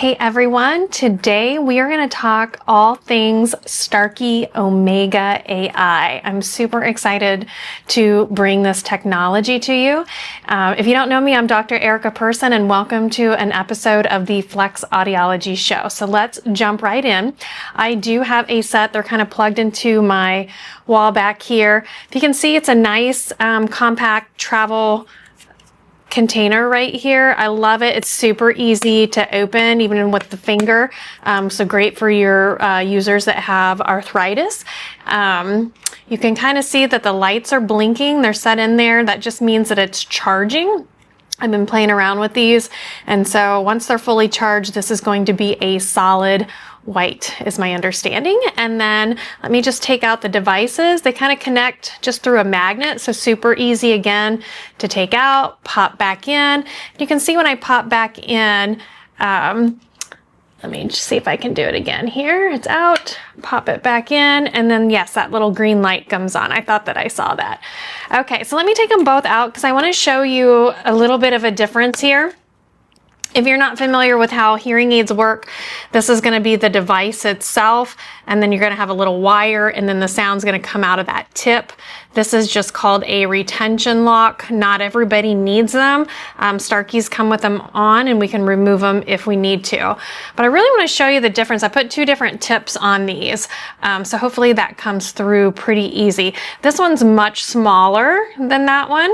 Hey everyone, today we are going to talk all things Starkey Omega AI. I'm super excited to bring this technology to you. If you don't know me, I'm Dr. Erica Person, and welcome to an episode of the Flex Audiology Show. So let's jump right in. I do have a set. They're kind of plugged into my wall back here. If you can see, it's a nice compact travel container right here. I love it. It's super easy to open even with the finger. So great for your users that have arthritis. You can kind of see that the lights are blinking. They're set in there. That just means that it's charging. I've been playing around with these. And so once they're fully charged, this is going to be a solid white is my understanding. And then let me just take out the devices. They kind of connect just through a magnet. So super easy again to take out, pop back in. You can see when I pop back in, let me just see if I can do it again here. It's out, pop it back in, and then yes, that little green light comes on. I thought that I saw that. Okay, so let me take them both out because I want to show you a little bit of a difference here. If you're not familiar with how hearing aids work, this is going to be the device itself, and then you're going to have a little wire, and then the sound's going to come out of that tip. This is just called a retention lock. Not everybody needs them. Starkeys come with them on, and we can remove them if we need to. But I really want to show you the difference. I put two different tips on these, so hopefully that comes through pretty easy. This one's much smaller than that one.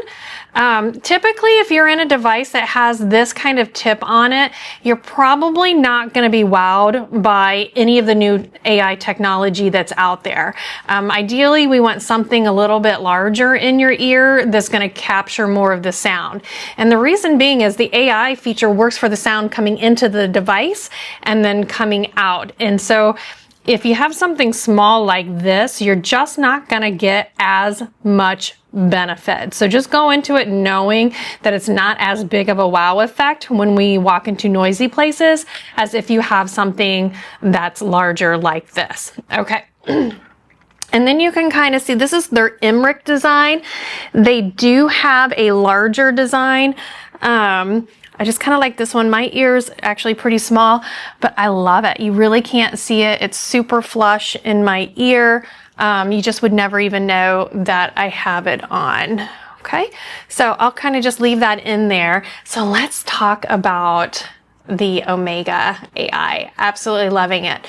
Typically, if you're in a device that has this kind of tip on it, you're probably not going to be wowed by any of the new AI technology that's out there. Ideally, we want something a little bit larger in your ear that's going to capture more of the sound. And the reason being is the AI feature works for the sound coming into the device and then coming out. And so if you have something small like this, you're just not going to get as much benefit. So just go into it knowing that it's not as big of a wow effect when we walk into noisy places as if you have something that's larger like this. Okay. And then you can kind of see, this is their Emmerich design. They do have a larger design. I just kind of like this one. My ear's actually pretty small, but I love it. You really can't see it. It's super flush in my ear. You just would never even know that I have it on. Okay, so I'll kind of just leave that in there. So let's talk about the Omega AI. Absolutely loving it.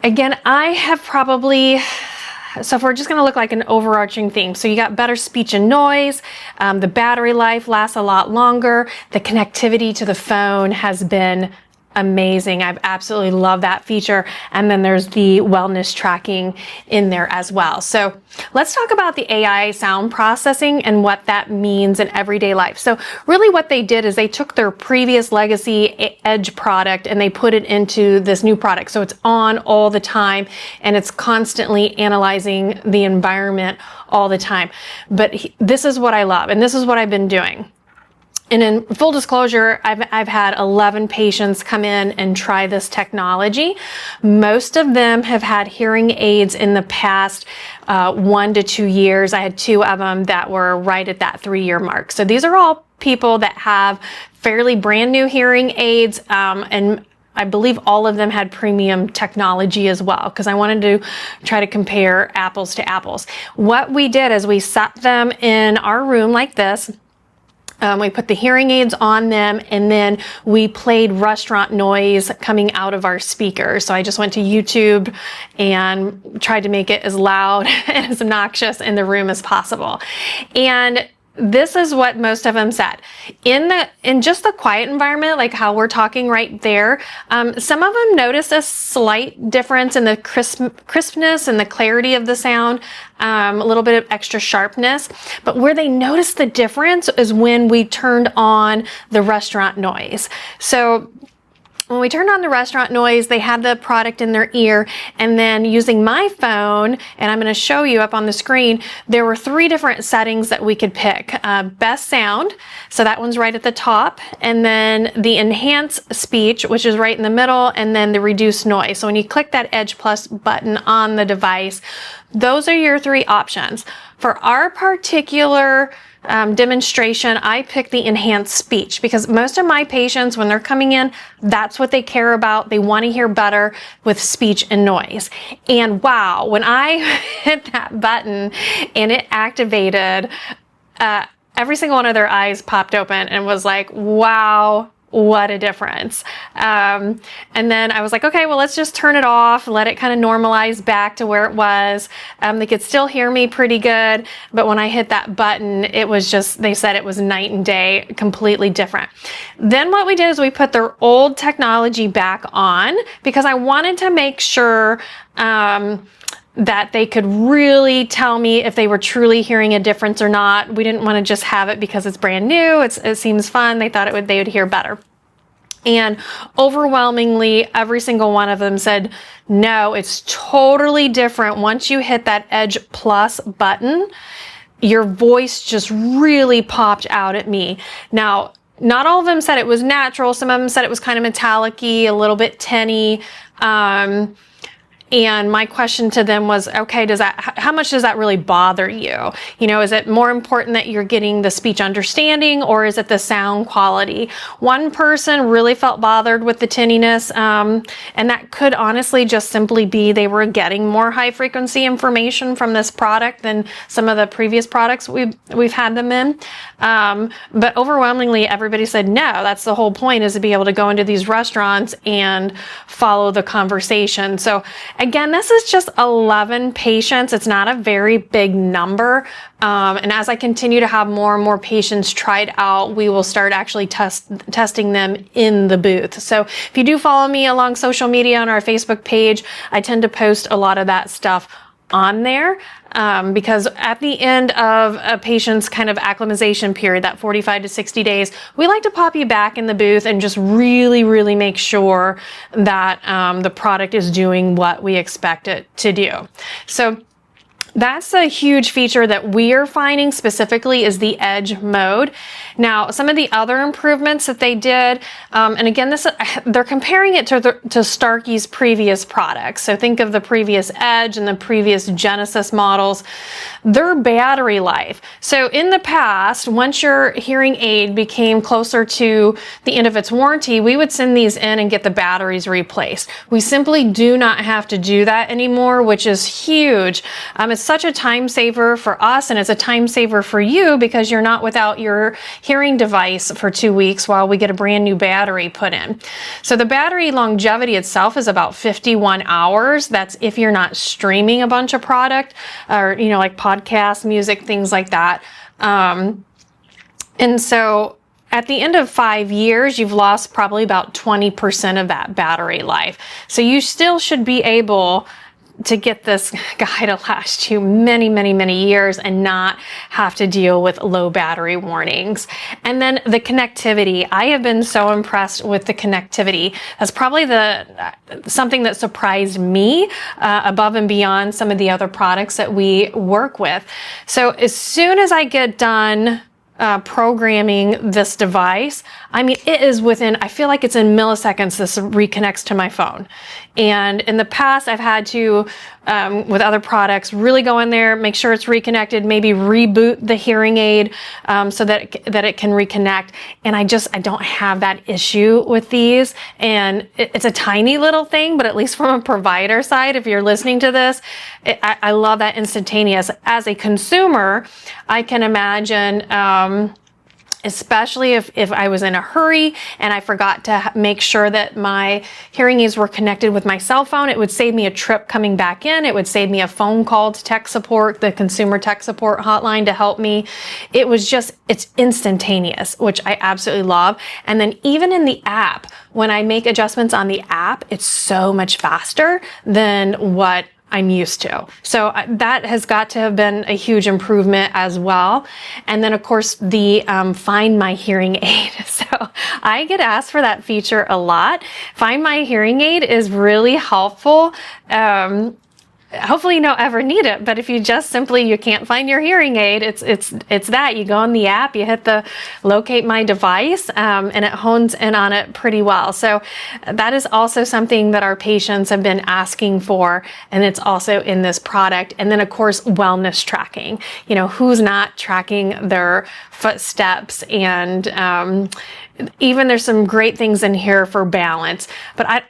Again, I have probably, so if we're just going to look like an overarching theme, so you got better speech and noise, the battery life lasts a lot longer, the connectivity to the phone has been amazing. I've absolutely loved that feature. And then there's the wellness tracking in there as well. So let's talk about the AI sound processing and what that means in everyday life. So really what they did is they took their previous legacy Edge product and they put it into this new product. So it's on all the time and it's constantly analyzing the environment all the time. But this is what I love, and this is what I've been doing. And in full disclosure, I've had 11 patients come in and try this technology. Most of them have had hearing aids in the past 1 to 2 years. I had 2 of them that were right at that 3-year mark. So these are all people that have fairly brand new hearing aids, and I believe all of them had premium technology as well, because I wanted to try to compare apples to apples. What we did is we sat them in our room like this. We put the hearing aids on them, and then we played restaurant noise coming out of our speakers. So I just went to YouTube and tried to make it as loud and as obnoxious in the room as possible. And this is what most of them said. In just the quiet environment, like how we're talking right there, some of them noticed a slight difference in the crispness and the clarity of the sound, a little bit of extra sharpness. But where they noticed the difference is when we turned on the restaurant noise. So when we turned on the restaurant noise, they had the product in their ear, and then using my phone, and I'm going to show you up on the screen, there were 3 different settings that we could pick. Best sound, so that one's right at the top, and then the enhance speech, which is right in the middle, and then the reduce noise. So when you click that Edge Plus button on the device, those are your 3 options. For our particular demonstration, I picked the enhanced speech because most of my patients, when they're coming in, that's what they care about. They want to hear better with speech and noise. And wow, when I hit that button and it activated, every single one of their eyes popped open and was like, wow, what a difference. And then I was like, okay, well, let's just turn it off, let it kind of normalize back to where it was. They could still hear me pretty good, but when I hit that button, it was just, they said it was night and day, completely different. Then what we did is we put their old technology back on because I wanted to make sure that they could really tell me if they were truly hearing a difference or not. We didn't want to just have it because it's brand new. It seems fun. They thought they would hear better. And overwhelmingly, every single one of them said, no, it's totally different. Once you hit that Edge Plus button, your voice just really popped out at me. Now, not all of them said it was natural. Some of them said it was kind of metallic-y, a little bit tinny. And my question to them was, okay, how much does that really bother you? You know, is it more important that you're getting the speech understanding or is it the sound quality? One person really felt bothered with the tinniness, and that could honestly just simply be they were getting more high frequency information from this product than some of the previous products we've had them in. But overwhelmingly, everybody said, no, that's the whole point, is to be able to go into these restaurants and follow the conversation. So again, this is just 11 patients. It's not a very big number. And as I continue to have more and more patients tried out, we will start actually testing them in the booth. So if you do follow me along social media on our Facebook page, I tend to post a lot of that stuff on there because at the end of a patient's kind of acclimatization period, that 45 to 60 days, we like to pop you back in the booth and just really, really make sure that the product is doing what we expect it to do. So that's a huge feature that we are finding specifically is the Edge mode. Now, some of the other improvements that they did, and again, they're comparing it to Starkey's previous products. So think of the previous Edge and the previous Genesis models, their battery life. So in the past, once your hearing aid became closer to the end of its warranty, we would send these in and get the batteries replaced. We simply do not have to do that anymore, which is huge. It's such a time saver for us, and it's a time saver for you because you're not without your hearing device for 2 weeks while we get a brand new battery put in. So the battery longevity itself is about 51 hours. That's if you're not streaming a bunch of product or, you know, like podcasts, music, things like that. And so at the end of 5 years, you've lost probably about 20% of that battery life. So you still should be able to get this guy to last you many, many, many years and not have to deal with low battery warnings. And then the connectivity. I have been so impressed with the connectivity. That's probably something that surprised me above and beyond some of the other products that we work with. So as soon as I get done programming this device, I mean, it is within, I feel like it's in milliseconds, this reconnects to my phone. And in the past, I've had to, with other products, really go in there, make sure it's reconnected, maybe reboot the hearing aid so that it can reconnect. And I don't have that issue with these. And it's a tiny little thing, but at least from a provider side, if you're listening to this, I love that instantaneous. As a consumer, I can imagine, especially if I was in a hurry and I forgot to make sure that my hearing aids were connected with my cell phone, it would save me a trip coming back in. It would save me a phone call to tech support, the consumer tech support hotline to help me. It's instantaneous, which I absolutely love. And then even in the app, when I make adjustments on the app, it's so much faster than what I'm used to. So that has got to have been a huge improvement as well. And then of course the Find My Hearing Aid. So I get asked for that feature a lot. Find My Hearing Aid is really helpful. hopefully you don't ever need it, but if you just simply, you can't find your hearing aid, it's that. You go on the app, you hit the locate my device, and it hones in on it pretty well. So that is also something that our patients have been asking for, and it's also in this product. And then of course, wellness tracking. You know, who's not tracking their footsteps? And even there's some great things in here for balance, but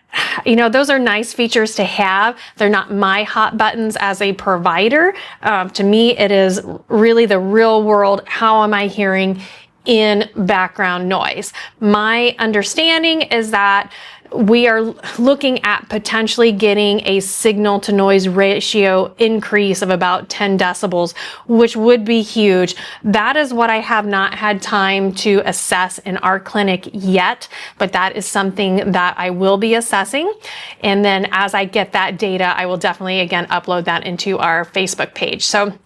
those are nice features to have. They're not my hot buttons as a provider. To me, it is really the real world. How am I hearing in background noise? My understanding is that we are looking at potentially getting a signal to noise ratio increase of about 10 decibels, which would be huge. That is what I have not had time to assess in our clinic yet, but that is something that I will be assessing. And then as I get that data, I will definitely again upload that into our Facebook page. So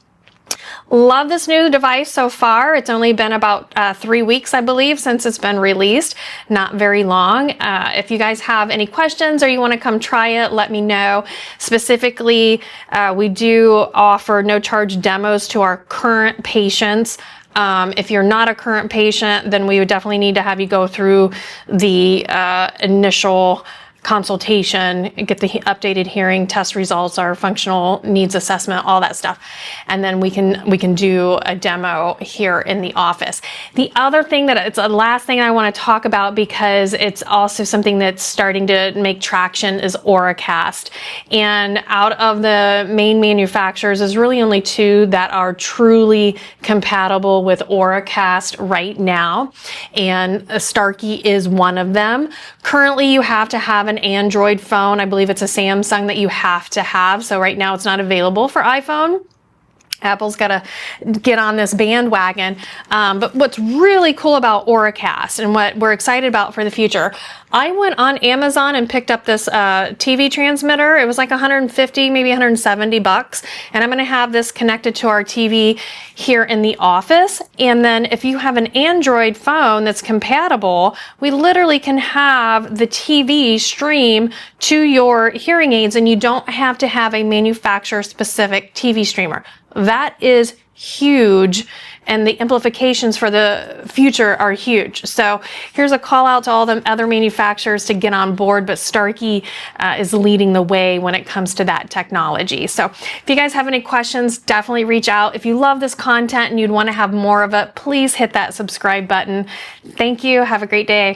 love this new device so far. It's only been about 3 weeks, I believe, since it's been released. Not very long. If you guys have any questions or you want to come try it, let me know. Specifically, we do offer no charge demos to our current patients. If you're not a current patient, then we would definitely need to have you go through the initial consultation, get the updated hearing test results, our functional needs assessment, all that stuff. And then we can do a demo here in the office. The other thing it's the last thing I want to talk about, because it's also something that's starting to make traction, is Auracast. And out of the main manufacturers, there's really only 2 that are truly compatible with Auracast right now. And Starkey is one of them. Currently, you have to have an Android phone. I believe it's a Samsung that you have to have. So right now it's not available for iPhone. Apple's got to get on this bandwagon. But what's really cool about Auracast and what we're excited about for the future, I went on Amazon and picked up this TV transmitter. It was like 150, maybe 170 bucks. And I'm going to have this connected to our TV here in the office. And then if you have an Android phone that's compatible, we literally can have the TV stream to your hearing aids, and you don't have to have a manufacturer specific TV streamer. That is huge, and the implications for the future are huge. So here's a call out to all the other manufacturers to get on board, but Starkey is leading the way when it comes to that technology. So if you guys have any questions, definitely reach out. If you love this content and you'd want to have more of it, please hit that subscribe button. Thank you. Have a great day.